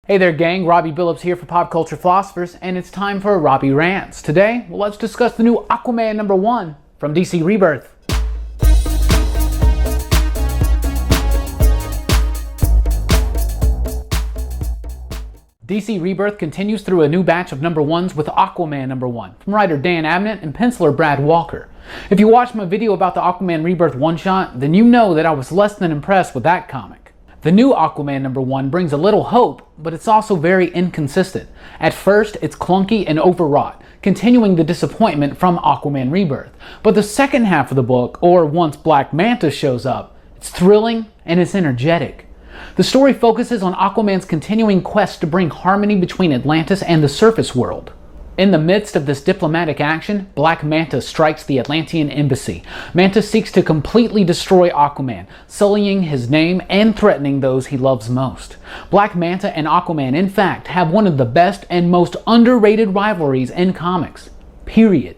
Hey there gang, Robbie Billups here for Pop Culture Philosophers, and it's time for Robbie Rants. Today, let's discuss the new Aquaman #1 from DC Rebirth. DC Rebirth continues through a new batch of #1s with Aquaman #1 from writer Dan Abnett and penciler Brad Walker. If you watched my video about the Aquaman Rebirth one-shot, then you know that I was less than impressed with that comic. The new Aquaman #1 brings a little hope, but it's also very inconsistent. At first, it's clunky and overwrought, continuing the disappointment from Aquaman Rebirth. But the second half of the book, or once Black Manta shows up, it's thrilling and it's energetic. The story focuses on Aquaman's continuing quest to bring harmony between Atlantis and the surface world. In the midst of this diplomatic action, Black Manta strikes the Atlantean embassy. Manta seeks to completely destroy Aquaman, sullying his name and threatening those he loves most. Black Manta and Aquaman, in fact, have one of the best and most underrated rivalries in comics. Period.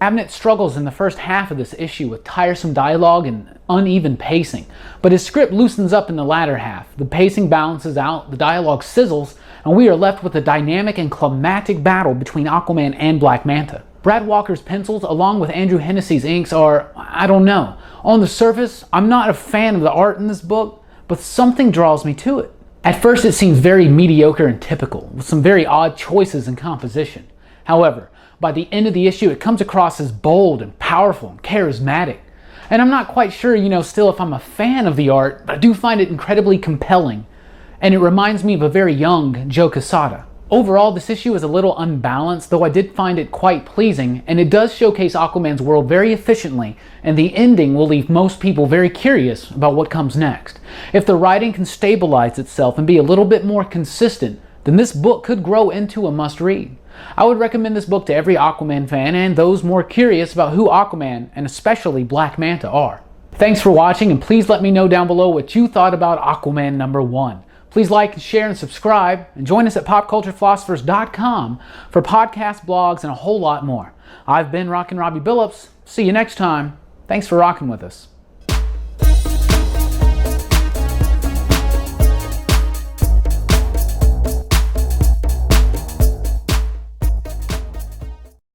Abnett struggles in the first half of this issue with tiresome dialogue and uneven pacing, but his script loosens up in the latter half. The pacing balances out, the dialogue sizzles, and we are left with a dynamic and climactic battle between Aquaman and Black Manta. Brad Walker's pencils, along with Andrew Hennessey's inks, are, I don't know. On the surface, I'm not a fan of the art in this book, but something draws me to it. At first, it seems very mediocre and typical, with some very odd choices in composition. However, by the end of the issue, it comes across as bold and powerful and charismatic. And I'm not quite sure, still if I'm a fan of the art, but I do find it incredibly compelling. And it reminds me of a very young Joe Quesada. Overall, this issue is a little unbalanced, though I did find it quite pleasing, and it does showcase Aquaman's world very efficiently, and the ending will leave most people very curious about what comes next. If the writing can stabilize itself and be a little bit more consistent, then this book could grow into a must-read. I would recommend this book to every Aquaman fan and those more curious about who Aquaman and especially Black Manta are. Thanks for watching, and please let me know down below what you thought about Aquaman #1. Please like, share, and subscribe, and join us at popculturephilosophers.com for podcasts, blogs, and a whole lot more. I've been Rockin Robbie Billups. See you next time. Thanks for rocking with us.